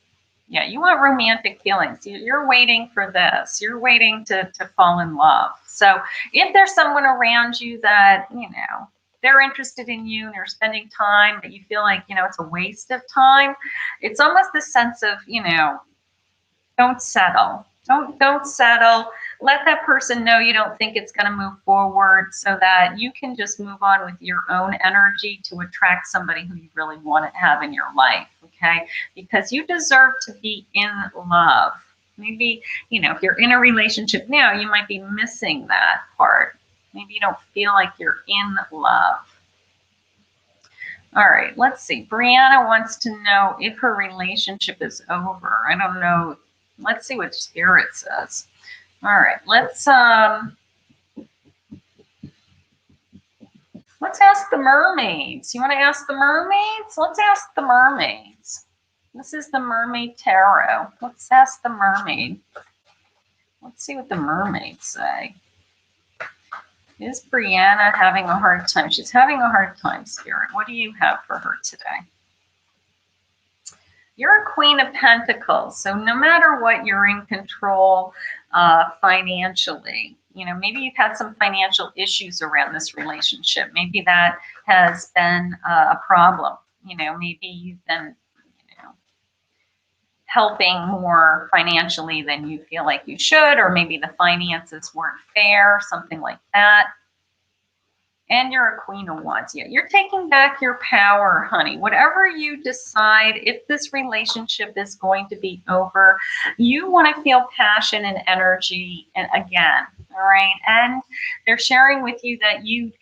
Yeah, you want romantic feelings. You're waiting for this. You're waiting to fall in love. So if there's someone around you that, they're interested in you and they're spending time, but you feel like, it's a waste of time, it's almost the sense of, don't settle. Don't settle. Let that person know you don't think it's going to move forward so that you can just move on with your own energy to attract somebody who you really want to have in your life, okay? Because you deserve to be in love. Maybe, if you're in a relationship now, you might be missing that part. Maybe you don't feel like you're in love. All right, let's see. Brianna wants to know if her relationship is over. I don't know. Let's see what Spirit says. All right, let's ask the mermaids. You want to ask the mermaids? Let's ask the mermaids. This is the Mermaid Tarot. Let's ask the mermaid. Let's see what the mermaids say. Is Brianna having a hard time? She's having a hard time, Spirit. What do you have for her today? You're a Queen of Pentacles, so no matter what, you're in control financially. Maybe you've had some financial issues around this relationship. Maybe that has been a problem. Maybe you've been, helping more financially than you feel like you should, or maybe the finances weren't fair, something like that. And you're a Queen of Wands. Yeah, you're taking back your power, honey. Whatever you decide, if this relationship is going to be over, you want to feel passion and energy again. All right. And they're sharing with you that you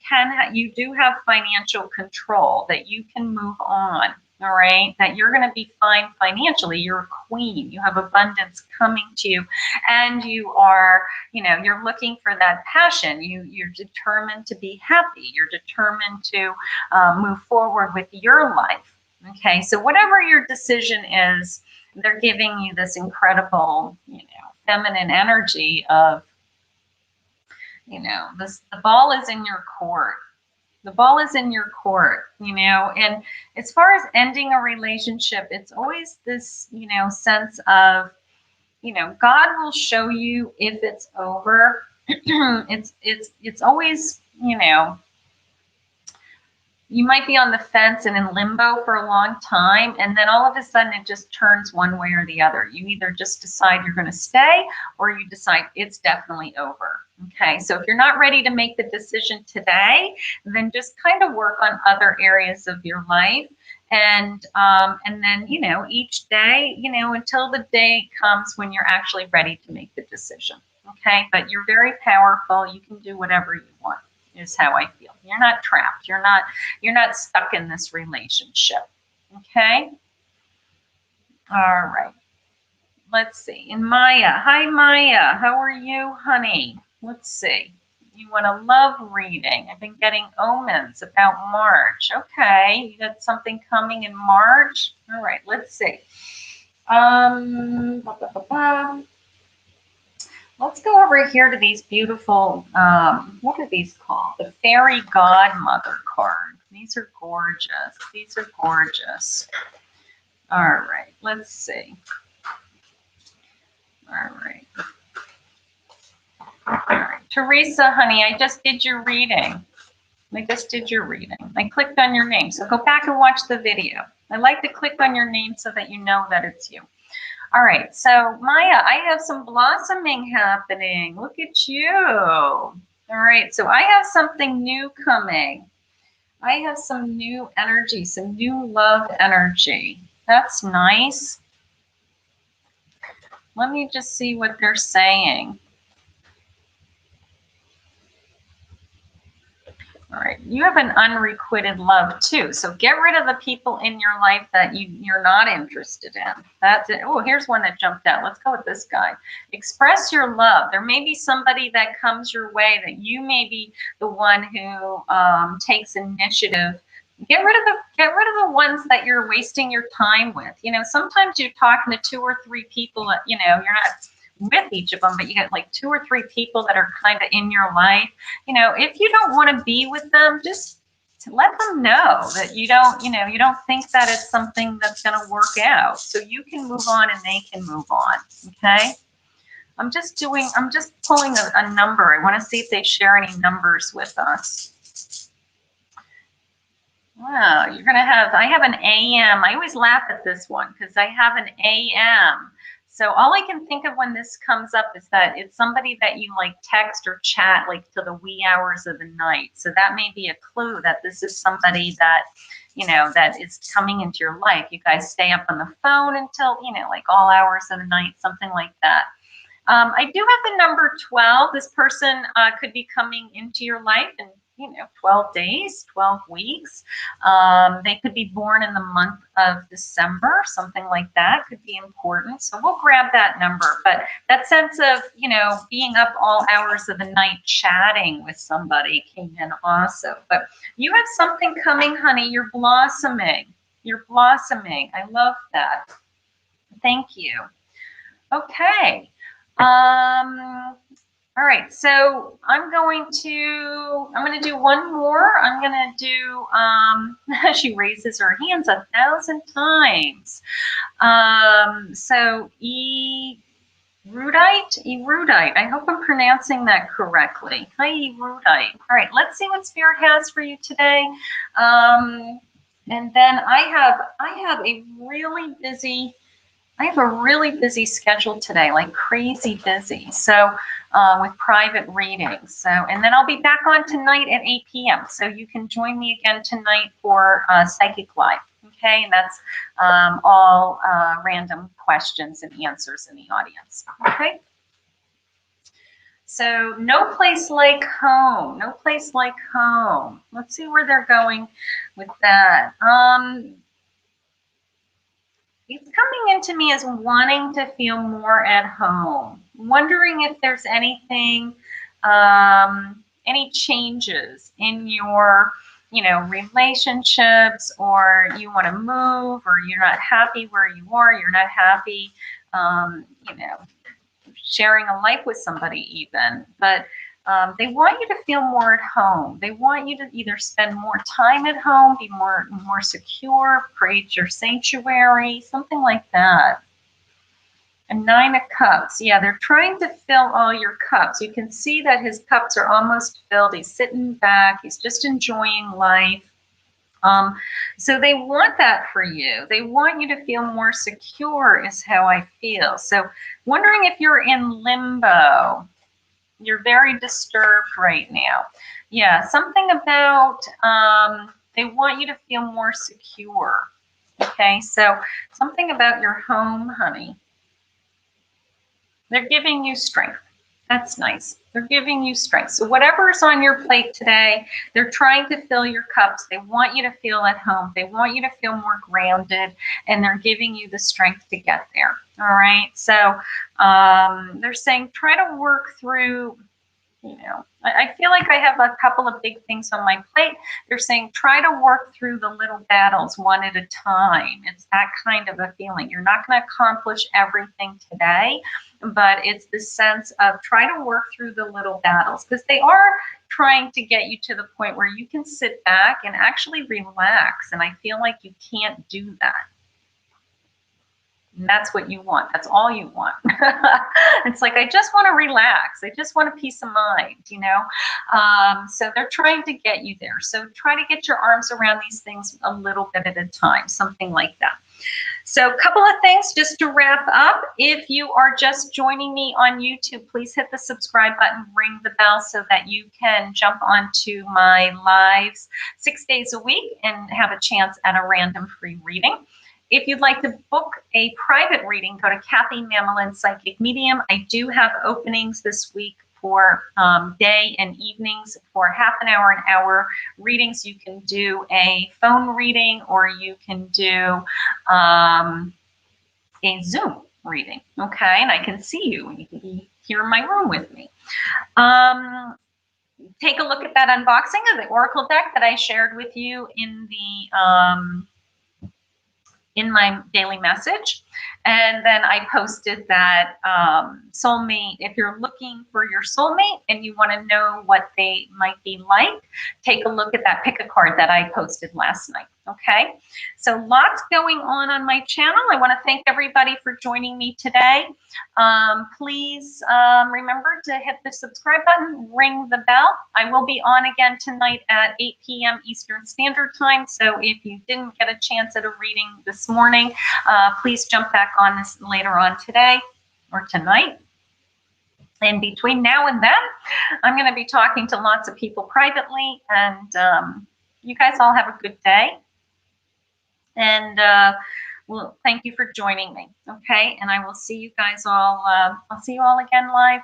do have financial control, that you can move on. All right, that you're going to be fine financially. You're a queen. You have abundance coming to you, and you are, you're looking for that passion. You're determined to be happy. You're determined to move forward with your life. Okay, so whatever your decision is, they're giving you this incredible, feminine energy of, the ball is in your court. The ball is in your court, and as far as ending a relationship, it's always this, sense of, God will show you if it's over. It's always, you might be on the fence and in limbo for a long time, and then all of a sudden it just turns one way or the other. You either just decide you're going to stay, or you decide it's definitely over. Okay, so if you're not ready to make the decision today, then just kind of work on other areas of your life, and then each day, until the day comes when you're actually ready to make the decision. Okay, but you're very powerful. You can do whatever you want. Is how I feel. You're not trapped. You're not stuck in this relationship. Okay. All right. Let's see. And Maya. Hi, Maya. How are you, honey? Let's see. You want a love reading. I've been getting omens about March. Okay. You got something coming in March. All right. Let's see. Let's go over here to these beautiful, what are these called? The Fairy Godmother card. These are gorgeous. These are gorgeous. All right, let's see. All right. All right. Teresa, honey, I just did your reading. I clicked on your name, so go back and watch the video. I like to click on your name so that you know that it's you. All right, so Maya, I have some blossoming happening. Look at you. All right, so I have something new coming. I have some new energy, some new love energy. That's nice. Let me just see what they're saying. All right, you have an unrequited love too. So get rid of the people in your life that you're not interested in. That's it. Oh, here's one that jumped out. Let's go with this guy. Express your love. There may be somebody that comes your way that you may be the one who takes initiative. Get rid of the ones that you're wasting your time with. You know, sometimes you're talking to 2 or 3 people that, you know, you're not with each of them, but you get like 2 or 3 people that are kind of in your life. You know, if you don't want to be with them, just let them know that you don't, you know, you don't think that it's something that's going to work out. So you can move on and they can move on. Okay. I'm just pulling a number. I want to see if they share any numbers with us. Wow, you're going to have, I have an AM. I always laugh at this one because I have an AM. So all I can think of when this comes up is that it's somebody that you like text or chat like to the wee hours of the night. So that may be a clue that this is somebody that, you know, that is coming into your life. You guys stay up on the phone until, you know, like all hours of the night, something like that. I do have the number 12. This person could be coming into your life in, you know, 12 days, 12 weeks. They could be born in the month of December, something like that could be important. So we'll grab that number. But that sense of, you know, being up all hours of the night chatting with somebody came in also. But you have something coming, honey. You're blossoming. You're blossoming. I love that. Thank you. Okay. All right, so I'm going to do one more. I'm going to do, she raises her hands 1,000 times. So Erudite. I hope I'm pronouncing that correctly. Hi, Erudite. All right, let's see what Spirit has for you today. And then I have a really busy schedule today, like crazy busy. So with private readings. So, and then I'll be back on tonight at 8 p.m. So you can join me again tonight for Psychic Live. Okay, and that's all random questions and answers in the audience. Okay. So no place like home. No place like home. Let's see where they're going with that. It's coming into me as wanting to feel more at home, wondering if there's anything, any changes in your, you know, relationships, or you want to move, or you're not happy where you are, you're not happy, you know, sharing a life with somebody even, but they want you to feel more at home. They want you to either spend more time at home, be more secure, create your sanctuary, something like that. And 9 of Cups. Yeah, they're trying to fill all your cups. You can see that his cups are almost filled. He's sitting back. He's just enjoying life. So they want that for you. They want you to feel more secure is how I feel. So wondering if you're in limbo. You're very disturbed right now. Yeah, something about they want you to feel more secure. Okay, so something about your home, honey. They're giving you strength. That's nice. They're giving you strength. So whatever's on your plate today, they're trying to fill your cups. They want you to feel at home. They want you to feel more grounded, and they're giving you the strength to get there. All right. So they're saying try to work through, you know, I feel like I have a couple of big things on my plate. They're saying try to work through the little battles one at a time. It's that kind of a feeling. You're not going to accomplish everything today, but it's the sense of try to work through the little battles, because they are trying to get you to the point where you can sit back and actually relax. And I feel like you can't do that. And that's what you want. That's all you want. It's like, I just want to relax. I just want a peace of mind, you know? So they're trying to get you there. So try to get your arms around these things a little bit at a time, something like that. So a couple of things just to wrap up. If you are just joining me on YouTube, please hit the subscribe button, ring the bell so that you can jump onto my lives 6 days a week and have a chance at a random free reading. If you'd like to book a private reading, go to Kathy Mamolen Psychic Medium. I do have openings this week for day and evenings for half an hour readings. You can do a phone reading or you can do a Zoom reading, okay? And I can see you and you can be here in my room with me. Take a look at that unboxing of the Oracle deck that I shared with you in the in my daily message. And then I posted that soulmate, if you're looking for your soulmate and you want to know what they might be like, take a look at that pick a card that I posted last night. Okay, so lots going on my channel. I want to thank everybody for joining me today. Please remember to hit the subscribe button, ring the bell. I will be on again tonight at 8 p.m. Eastern Standard Time. So if you didn't get a chance at a reading this morning, please jump back on this later on today or tonight. And between now and then, I'm going to be talking to lots of people privately. And you guys all have a good day. And well, thank you for joining me. Okay, and I will see you guys all. I'll see you all again live.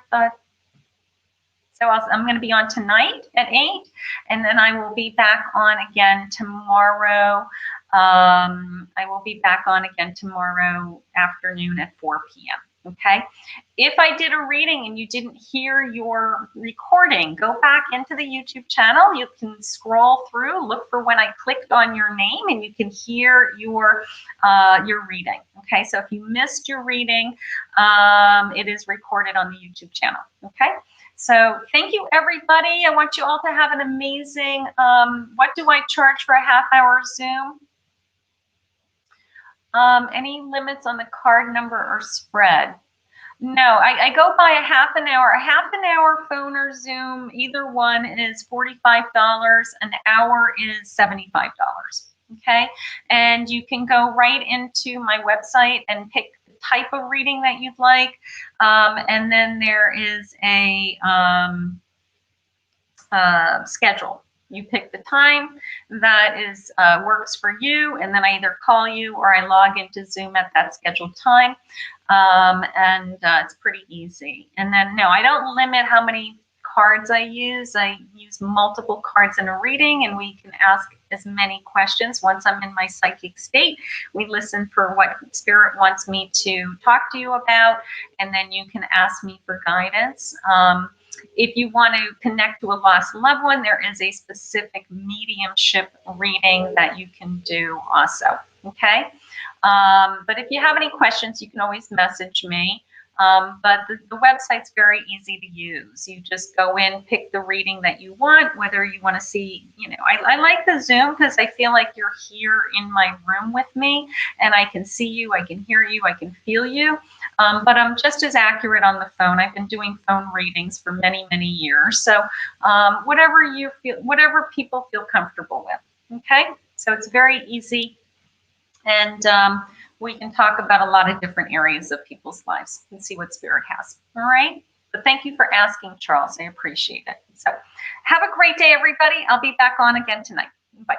So I'm going to be on tonight at 8, and then I will be back on again tomorrow. I will be back on again tomorrow afternoon at 4 p.m. Okay. If I did a reading and you didn't hear your recording, go back into the YouTube channel. You can scroll through, look for when I clicked on your name, and you can hear your reading. Okay. So if you missed your reading, it is recorded on the YouTube channel. Okay. So thank you, everybody. I want you all to have an amazing, what do I charge for a half-hour Zoom? Any limits on the card number or spread? No, I go by a half an hour phone or Zoom. Either one is $45. An hour is $75. Okay. And you can go right into my website and pick the type of reading that you'd like. And then there is a schedule. You pick the time that is works for you, and then I either call you or I log into Zoom at that scheduled time, and it's pretty easy. And then, no, I don't limit how many cards I use. I use multiple cards in a reading, and we can ask as many questions. Once I'm in my psychic state, we listen for what Spirit wants me to talk to you about, and then you can ask me for guidance. If you want to connect to a lost loved one, there is a specific mediumship reading that you can do also, okay? But if you have any questions, you can always message me. But the website's very easy to use. You just go in, pick the reading that you want, whether you want to see, you know, I like the Zoom because I feel like you're here in my room with me and I can see you, I can hear you, I can feel you. But I'm just as accurate on the phone. I've been doing phone readings for many, many years. So whatever you feel, whatever people feel comfortable with. Okay. So it's very easy. And we can talk about a lot of different areas of people's lives and see what Spirit has. All right. But thank you for asking, Charles. I appreciate it. So have a great day, everybody. I'll be back on again tonight. Bye.